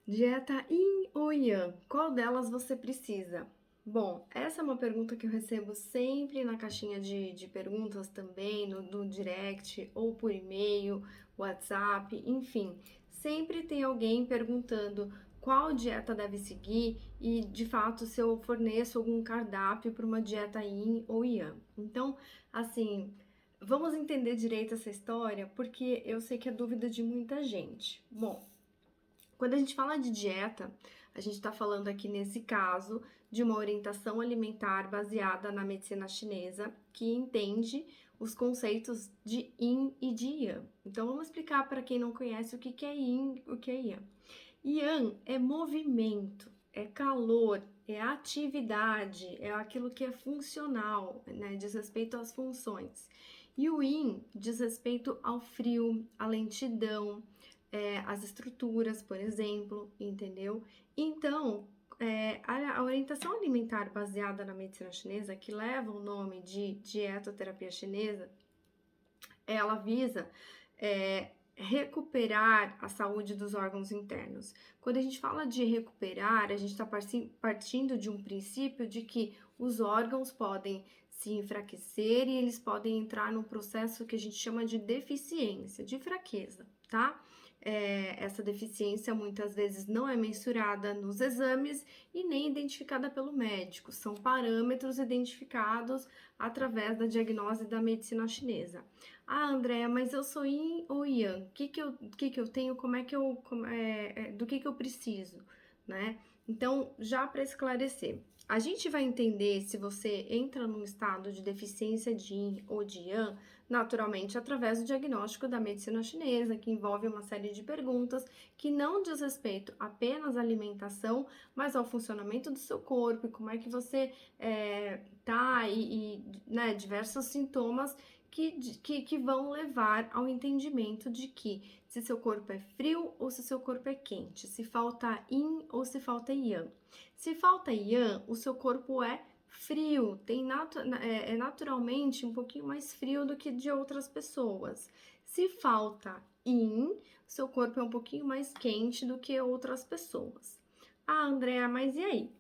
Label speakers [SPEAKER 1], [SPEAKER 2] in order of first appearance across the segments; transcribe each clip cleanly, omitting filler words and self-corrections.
[SPEAKER 1] Dieta Yin ou Yang? Qual delas você precisa? Bom, essa é uma pergunta que eu recebo sempre na caixinha de perguntas também, no direct ou por e-mail, WhatsApp, enfim. Sempre tem alguém perguntando qual dieta deve seguir e, de fato, se eu forneço algum cardápio para uma dieta Yin ou Yang. Então, assim, vamos entender direito essa história porque eu sei que é dúvida de muita gente. Bom, quando a gente fala de dieta, a gente está falando aqui nesse caso de uma orientação alimentar baseada na medicina chinesa, que entende os conceitos de Yin e de Yang. Então vamos explicar para quem não conhece o que é Yin e o que é Yang. Yang é movimento, é calor, é atividade, é aquilo que é funcional, né? Diz respeito às funções. E o Yin diz respeito ao frio, à lentidão, as estruturas, por exemplo, entendeu? Então, a orientação alimentar baseada na medicina chinesa, que leva o nome de dietoterapia chinesa, ela visa recuperar a saúde dos órgãos internos. Quando a gente fala de recuperar, a gente está partindo de um princípio de que os órgãos podem se enfraquecer e eles podem entrar num processo que a gente chama de deficiência, de fraqueza, tá? Essa deficiência muitas vezes não é mensurada nos exames e nem identificada pelo médico. São parâmetros identificados através da diagnose da medicina chinesa. Ah, Andréa, mas eu sou Yin ou Yang? O que que eu tenho? Do que eu preciso, né? Então, já para esclarecer, a gente vai entender se você entra num estado de deficiência de Yin ou de Yang, naturalmente através do diagnóstico da medicina chinesa, que envolve uma série de perguntas que não diz respeito apenas à alimentação, mas ao funcionamento do seu corpo e como é que você tá né, diversos sintomas que vão levar ao entendimento de que se seu corpo é frio ou se seu corpo é quente, se falta Yin ou se falta Yang. Se falta Yang, o seu corpo é frio, é naturalmente um pouquinho mais frio do que de outras pessoas. Se falta Yin, seu corpo é um pouquinho mais quente do que outras pessoas. Ah, Andréa, mas e aí?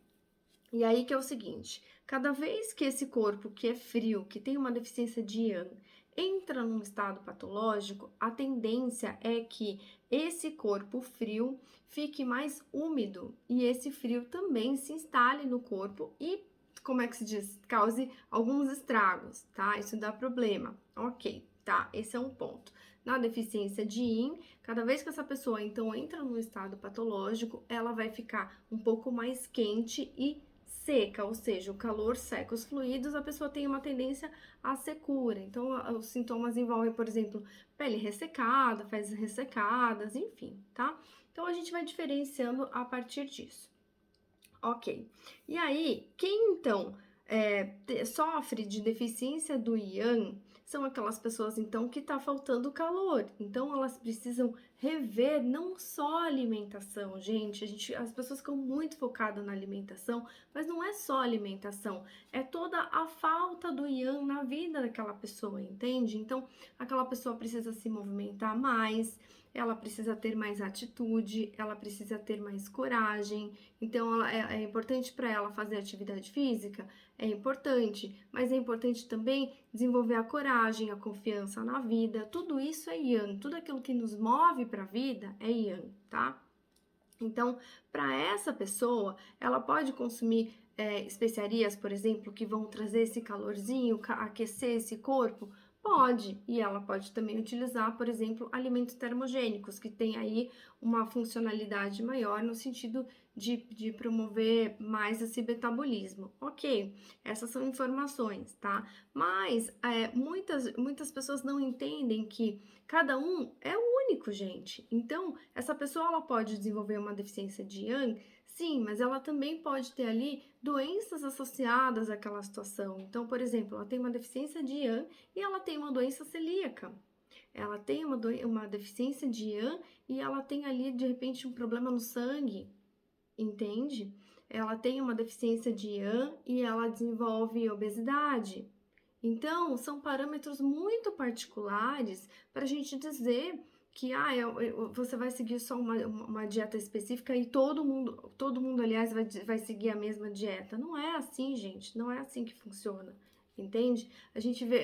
[SPEAKER 1] E aí que é o seguinte, cada vez que esse corpo que é frio, que tem uma deficiência de Yang, entra num estado patológico, a tendência é que esse corpo frio fique mais úmido e esse frio também se instale no corpo e, como é que se diz, cause alguns estragos, tá? Isso dá problema. Ok, tá? Esse é um ponto. Na deficiência de Yin, cada vez que essa pessoa então entra num estado patológico, ela vai ficar um pouco mais quente e seca, ou seja, o calor seca os fluidos, a pessoa tem uma tendência à secura. Então, os sintomas envolvem, por exemplo, pele ressecada, fezes ressecadas, enfim, tá? Então, a gente vai diferenciando a partir disso. Ok. E aí, quem então sofre de deficiência do Yang são aquelas pessoas então que está faltando calor. Então elas precisam rever não só a alimentação, gente. As pessoas ficam muito focadas na alimentação, mas não é só alimentação, é toda a falta do Yang na vida daquela pessoa, entende? Então aquela pessoa precisa se movimentar mais, ela precisa ter mais atitude, ela precisa ter mais coragem. Então, é importante para ela fazer atividade física? É importante, mas é importante também desenvolver a coragem, a confiança na vida. Tudo isso é Yang, tudo aquilo que nos move para a vida é Yang, tá? Então, para essa pessoa, ela pode consumir especiarias, por exemplo, que vão trazer esse calorzinho, aquecer esse corpo? Pode, e ela pode também utilizar, por exemplo, alimentos termogênicos, que tem aí uma funcionalidade maior no sentido de promover mais esse metabolismo. Ok, essas são informações, tá? Mas muitas pessoas não entendem que cada um é único, gente. Então, essa pessoa ela pode desenvolver uma deficiência de Yang, sim, mas ela também pode ter ali doenças associadas àquela situação. Então, por exemplo, ela tem uma deficiência de Yang e ela tem uma doença celíaca. Ela tem uma deficiência de Yang e ela tem ali, de repente, um problema no sangue, entende? Ela tem uma deficiência de Yang e ela desenvolve obesidade. Então, são parâmetros muito particulares para a gente dizer que você vai seguir só uma dieta específica e todo mundo, aliás, vai seguir a mesma dieta. Não é assim, gente, não é assim que funciona, entende?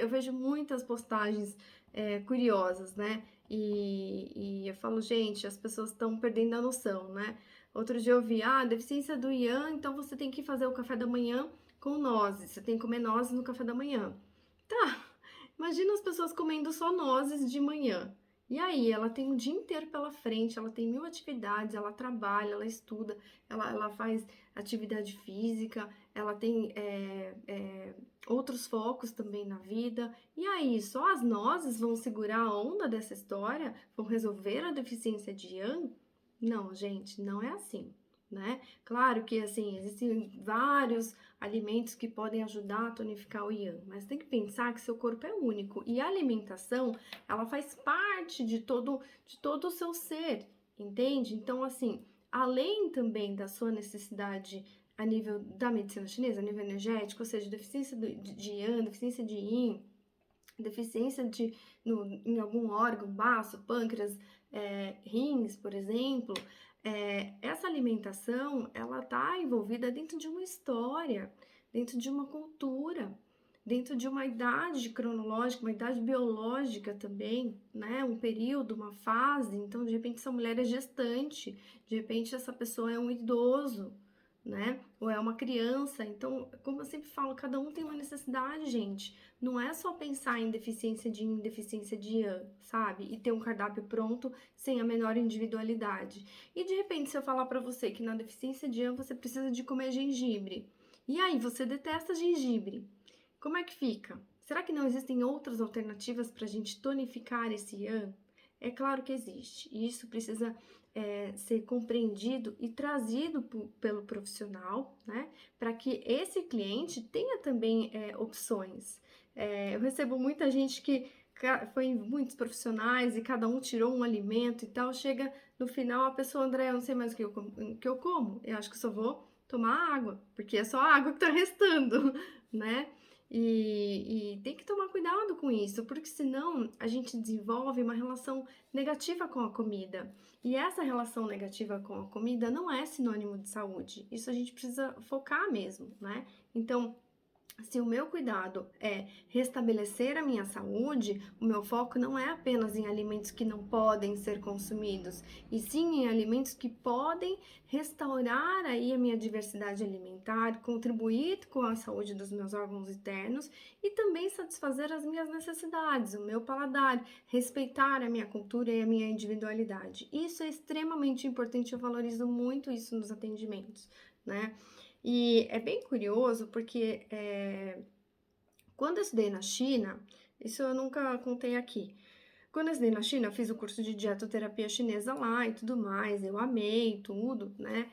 [SPEAKER 1] Eu vejo muitas postagens curiosas, né? E eu falo, gente, as pessoas estão perdendo a noção, né? Outro dia eu vi, deficiência do Ian, então você tem que fazer o café da manhã com nozes, você tem que comer nozes no café da manhã. Tá, imagina as pessoas comendo só nozes de manhã. E aí, ela tem um dia inteiro pela frente, ela tem 1000 atividades, ela trabalha, ela estuda, ela faz atividade física, ela tem outros focos também na vida. E aí, só as nozes vão segurar a onda dessa história? Vão resolver a deficiência de Yang? Não, gente, não é assim, né? Claro que, assim, existem vários alimentos que podem ajudar a tonificar o Yang, mas tem que pensar que seu corpo é único e a alimentação, ela faz parte de todo o seu ser, entende? Então, assim, além também da sua necessidade a nível da medicina chinesa, a nível energético, ou seja, deficiência de Yang, deficiência de Yin, deficiência em algum órgão, baço, pâncreas, rins, por exemplo, essa alimentação, ela está envolvida dentro de uma história, dentro de uma cultura, dentro de uma idade cronológica, uma idade biológica também, né? Um período, uma fase. Então, de repente, essa mulher é gestante, de repente, essa pessoa é um idoso, né? Ou é uma criança. Então, como eu sempre falo, cada um tem uma necessidade, gente. Não é só pensar em deficiência de yin, deficiência de yang, sabe? E ter um cardápio pronto sem a menor individualidade. E de repente, se eu falar pra você que na deficiência de yang você precisa de comer gengibre, e aí você detesta gengibre, como é que fica? Será que não existem outras alternativas para a gente tonificar esse yang? É claro que existe, e isso precisa ser compreendido e trazido pelo profissional, né? Para que esse cliente tenha também opções. Eu recebo muita gente que foi em muitos profissionais e cada um tirou um alimento e tal. Chega no final, a pessoa, André, eu não sei mais o que eu como. Eu acho que só vou tomar água, porque é só a água que tá restando, né? E tem que tomar cuidado com isso, porque senão a gente desenvolve uma relação negativa com a comida. E essa relação negativa com a comida não é sinônimo de saúde. Isso a gente precisa focar mesmo, né? Então, se o meu cuidado é restabelecer a minha saúde, o meu foco não é apenas em alimentos que não podem ser consumidos, e sim em alimentos que podem restaurar aí a minha diversidade alimentar, contribuir com a saúde dos meus órgãos internos e também satisfazer as minhas necessidades, o meu paladar, respeitar a minha cultura e a minha individualidade. Isso é extremamente importante, eu valorizo muito isso nos atendimentos, né? E é bem curioso porque quando eu estudei na China, isso eu nunca contei aqui. Quando eu estudei na China, eu fiz o curso de dietoterapia chinesa lá e tudo mais, eu amei tudo, né?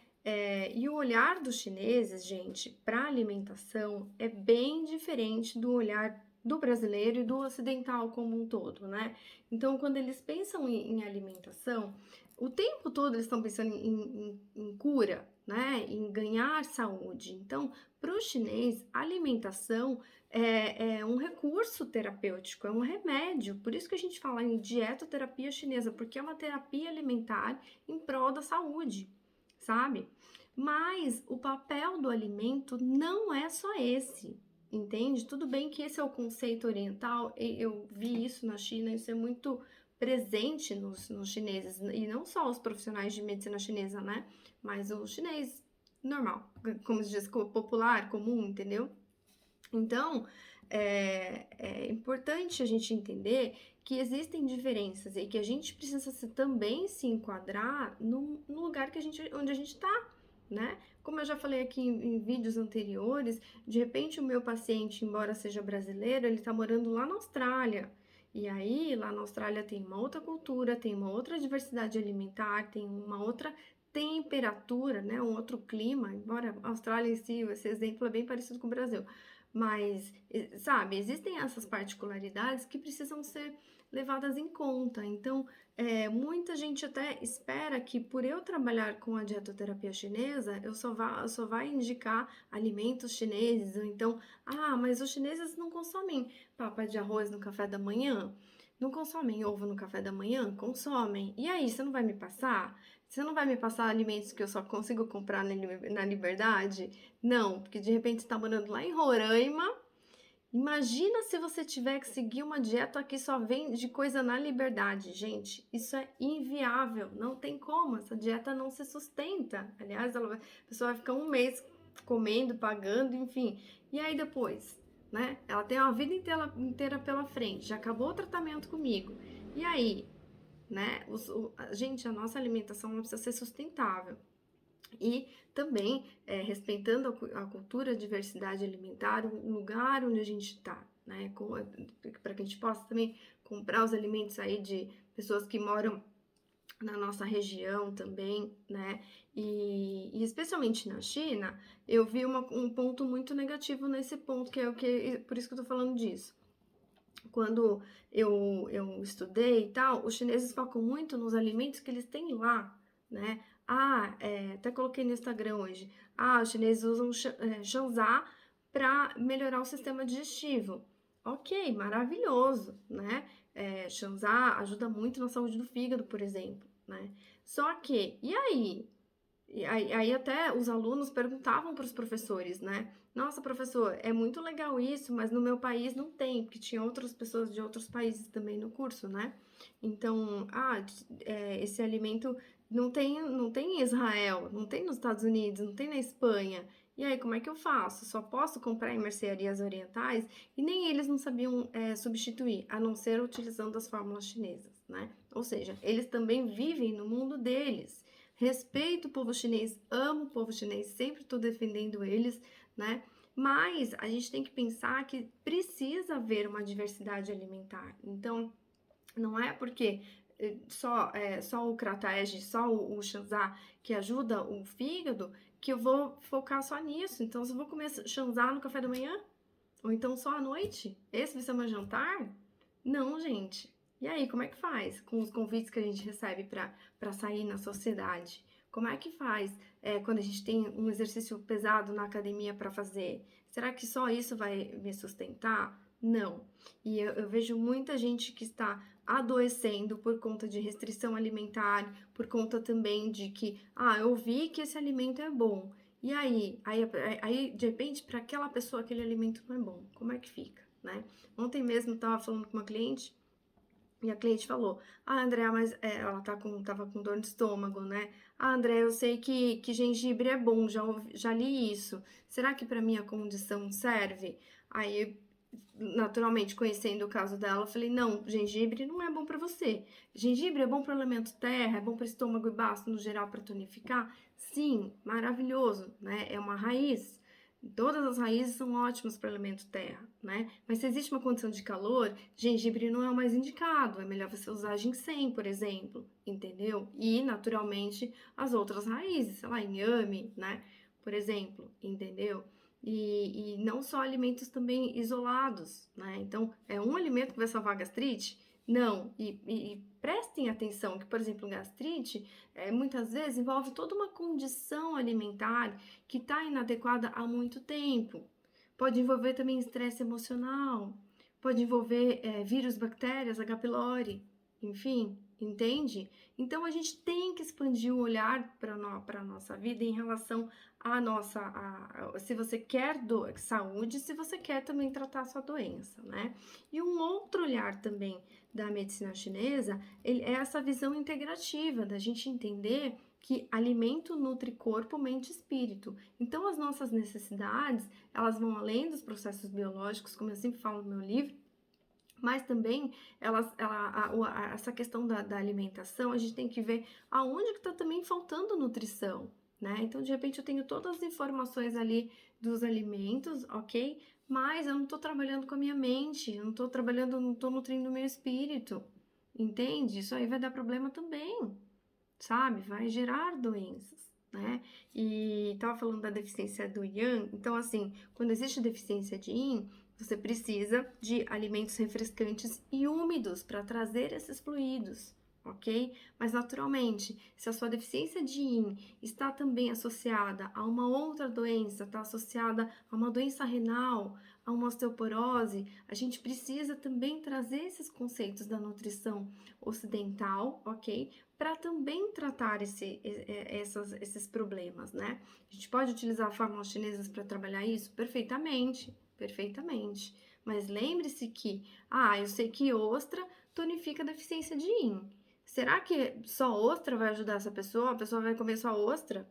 [SPEAKER 1] E o olhar dos chineses, gente, para alimentação é bem diferente do olhar do brasileiro e do ocidental como um todo, né? Então, quando eles pensam em alimentação, o tempo todo eles estão pensando em cura, né? Em ganhar saúde. Então, para o chinês, alimentação é um recurso terapêutico, é um remédio. Por isso que a gente fala em dietoterapia chinesa, porque é uma terapia alimentar em prol da saúde, sabe? Mas o papel do alimento não é só esse, entende? Tudo bem que esse é o conceito oriental, eu vi isso na China, isso é muito presente nos chineses, e não só os profissionais de medicina chinesa, né? Mas o chinês normal, como se diz, popular, comum, entendeu? Então, é importante a gente entender que existem diferenças e que a gente precisa também se enquadrar no lugar onde a gente está, né? Como eu já falei aqui em vídeos anteriores, de repente o meu paciente, embora seja brasileiro, ele está morando lá na Austrália. E aí, lá na Austrália tem uma outra cultura, tem uma outra diversidade alimentar, tem uma outra temperatura, né? Um outro clima, embora a Austrália em si, esse exemplo é bem parecido com o Brasil. Mas, sabe, existem essas particularidades que precisam ser levadas em conta. Então, muita gente até espera que por eu trabalhar com a dietoterapia chinesa, eu só vai indicar alimentos chineses, ou então, mas os chineses não consomem papa de arroz no café da manhã. Não consomem ovo no café da manhã? Consomem. E aí, você não vai me passar? Você não vai me passar alimentos que eu só consigo comprar na Liberdade? Não, porque de repente você está morando lá em Roraima. Imagina se você tiver que seguir uma dieta que só vem de coisa na Liberdade, gente. Isso é inviável, não tem como. Essa dieta não se sustenta. Aliás, a pessoa vai ficar um mês comendo, pagando, enfim. E aí depois, né? Ela tem uma vida inteira pela frente. Já acabou o tratamento comigo. E aí, né? Gente, a nossa alimentação precisa ser sustentável. E também respeitando a cultura, a diversidade alimentar, o lugar onde a gente está, né? Para que a gente possa também comprar os alimentos aí de pessoas que moram na nossa região também, né? E especialmente na China, eu vi um ponto muito negativo nesse ponto, que é por isso que eu tô falando disso. Quando eu estudei e tal, os chineses focam muito nos alimentos que eles têm lá, né? Até coloquei no Instagram hoje. Os chineses usam Shanzá para melhorar o sistema digestivo. Ok, maravilhoso, né? Shanzá ajuda muito na saúde do fígado, por exemplo, né? Só que, e aí? E aí até os alunos perguntavam para os professores, né? Nossa, professor, é muito legal isso, mas no meu país não tem, porque tinha outras pessoas de outros países também no curso, né? Então, esse alimento não tem em Israel, não tem nos Estados Unidos, não tem na Espanha. E aí, como é que eu faço? Só posso comprar em mercearias orientais? E nem eles não sabiam substituir, a não ser utilizando as fórmulas chinesas, né? Ou seja, eles também vivem no mundo deles. Respeito o povo chinês, amo o povo chinês, sempre estou defendendo eles, né? Mas a gente tem que pensar que precisa haver uma diversidade alimentar. Então, não é porque só o Kratege, só o Shanzá que ajuda o fígado, que eu vou focar só nisso. Então, se eu vou comer Shanzá no café da manhã, ou então só à noite, esse vai ser meu jantar? Não, gente. E aí, como é que faz com os convites que a gente recebe para sair na sociedade? Como é que faz quando a gente tem um exercício pesado na academia para fazer? Será que só isso vai me sustentar? Não. E eu vejo muita gente que está adoecendo por conta de restrição alimentar, por conta também de que, eu vi que esse alimento é bom. E aí de repente, para aquela pessoa, aquele alimento não é bom. Como é que fica, né? Ontem mesmo eu estava falando com uma cliente e a cliente falou: Andréa, mas ela tava com dor de estômago, né? Andréa, eu sei que gengibre é bom, já li isso. Será que para minha condição serve? Aí, naturalmente, conhecendo o caso dela, eu falei: não, gengibre não é bom para você. Gengibre é bom para o elemento terra, é bom para estômago e baço no geral para tonificar? Sim, maravilhoso, né? É uma raiz. Todas as raízes são ótimas para o elemento terra, né? Mas se existe uma condição de calor, gengibre não é o mais indicado. É melhor você usar ginseng, por exemplo, entendeu? E, naturalmente, as outras raízes, sei lá, inhame, né? Por exemplo, entendeu? E não só alimentos também isolados, né? Então, é um alimento que vai salvar a gastrite? Não. E prestem atenção que, por exemplo, gastrite, muitas vezes envolve toda uma condição alimentar que está inadequada há muito tempo. Pode envolver também estresse emocional, pode envolver vírus, bactérias, H. pylori, enfim, entende? Então a gente tem que expandir o olhar para a nossa vida em relação se você quer saúde, se você quer também tratar a sua doença, né? E um outro olhar também da medicina chinesa é essa visão integrativa, da gente entender que alimento nutre corpo, mente e espírito. Então, as nossas necessidades, elas vão além dos processos biológicos, como eu sempre falo no meu livro, mas também essa questão da alimentação, a gente tem que ver aonde que está também faltando nutrição, né? Então, de repente, eu tenho todas as informações ali dos alimentos, ok? Mas eu não estou trabalhando com a minha mente, eu não estou trabalhando, não estou nutrindo o meu espírito, entende? Isso aí vai dar problema também, sabe? Vai gerar doenças, né? E tava falando da deficiência do Yang, então assim, quando existe deficiência de Yin, você precisa de alimentos refrescantes e úmidos para trazer esses fluidos, ok? Mas naturalmente, se a sua deficiência de Yin está também associada a uma outra doença, está associada a uma doença renal, a uma osteoporose, a gente precisa também trazer esses conceitos da nutrição ocidental, ok? Para também tratar esses problemas, né? A gente pode utilizar fórmulas chinesas para trabalhar isso? Perfeitamente, perfeitamente. Mas lembre-se que, eu sei que ostra tonifica a deficiência de Yin. Será que só ostra vai ajudar essa pessoa? A pessoa vai comer só ostra?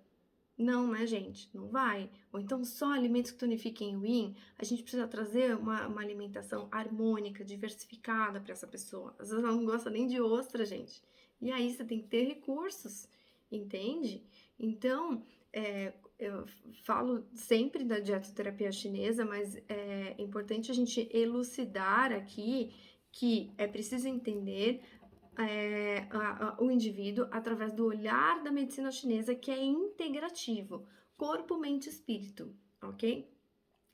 [SPEAKER 1] Não, né, gente? Não vai. Ou então só alimentos que tonifiquem o yin, a gente precisa trazer uma alimentação harmônica, diversificada para essa pessoa. Às vezes ela não gosta nem de ostra, gente. E aí você tem que ter recursos, entende? Então, eu falo sempre da dietoterapia chinesa, mas é importante a gente elucidar aqui que é preciso entender o indivíduo através do olhar da medicina chinesa, que é integrativo, corpo, mente e espírito, ok?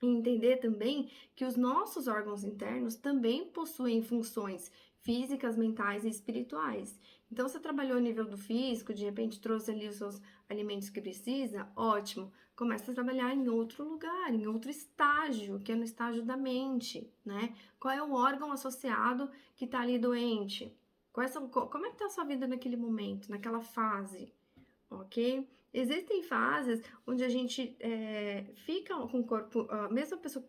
[SPEAKER 1] E entender também que os nossos órgãos internos também possuem funções físicas, mentais e espirituais. Então, você trabalhou a nível do físico, de repente trouxe ali os seus alimentos que precisa, ótimo. Começa a trabalhar em outro lugar, em outro estágio, que é no estágio da mente, Qual é o órgão associado que está ali doente? Como é que está a sua vida naquele momento, naquela fase, ok? Existem fases onde a gente fica com o corpo, a mesma pessoa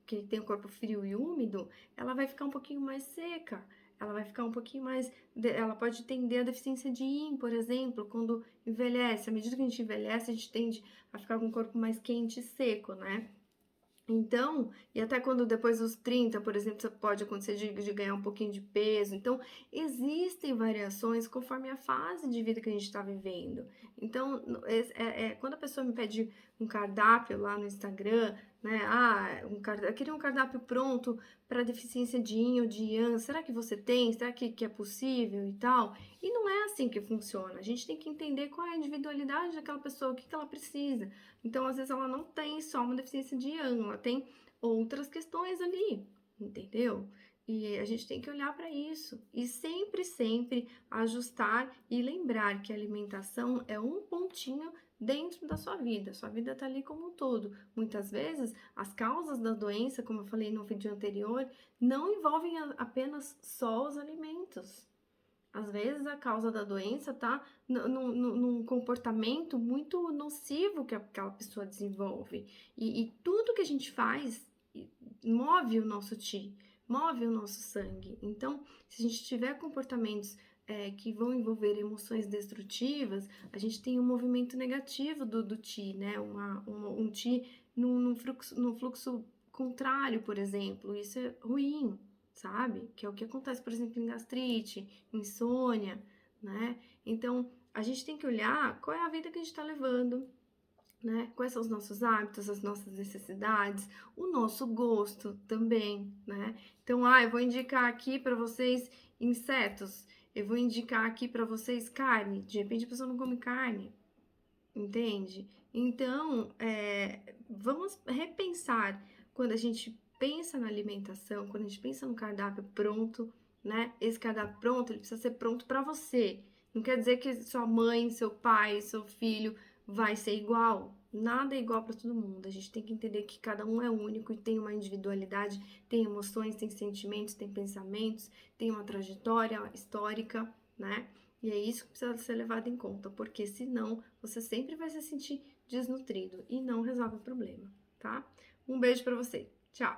[SPEAKER 1] que tem o corpo frio e úmido, ela vai ficar um pouquinho mais seca, ela vai ficar um pouquinho mais, ela pode tender a deficiência de Yin, por exemplo, quando envelhece. À medida que a gente envelhece, a gente tende a ficar com o corpo mais quente e seco, né? Então, e até quando depois dos 30, por exemplo, você pode acontecer de ganhar um pouquinho de peso. Então, existem variações conforme a fase de vida que a gente está vivendo. Então, quando a pessoa me pede um cardápio lá no Instagram, né? Eu queria um cardápio pronto para deficiência de Yin ou de Yang. Será que você tem? Será que é possível e tal? E não é assim que funciona. A gente tem que entender qual é a individualidade daquela pessoa, o que ela precisa. Então, às vezes, ela não tem só uma deficiência de Yang, ela tem outras questões ali, entendeu? E a gente tem que olhar para isso e sempre, sempre ajustar e lembrar que a alimentação é um pontinho dentro da sua vida. Sua vida está ali como um todo. Muitas vezes, as causas da doença, como eu falei no vídeo anterior, não envolvem apenas só os alimentos. Às vezes a causa da doença está num comportamento muito nocivo que aquela pessoa desenvolve. E tudo que a gente faz move o nosso Qi, move o nosso sangue. Então, se a gente tiver comportamentos que vão envolver emoções destrutivas, a gente tem um movimento negativo do Qi, né? Um Qi num fluxo contrário, por exemplo. Isso é ruim, sabe? Que é o que acontece, por exemplo, em gastrite, insônia, né? Então, a gente tem que olhar qual é a vida que a gente está levando, né? Quais são os nossos hábitos, as nossas necessidades, o nosso gosto também, né? Então, eu vou indicar aqui para vocês insetos, eu vou indicar aqui para vocês carne. De repente a pessoa não come carne, entende? Então, vamos repensar quando a gente pensa na alimentação, quando a gente pensa no cardápio pronto, né? Esse cardápio pronto, ele precisa ser pronto para você. Não quer dizer que sua mãe, seu pai, seu filho vai ser igual. Nada é igual para todo mundo. A gente tem que entender que cada um é único e tem uma individualidade, tem emoções, tem sentimentos, tem pensamentos, tem uma trajetória histórica, né? E é isso que precisa ser levado em conta, porque senão você sempre vai se sentir desnutrido e não resolve o problema, tá? Um beijo para você. Tchau!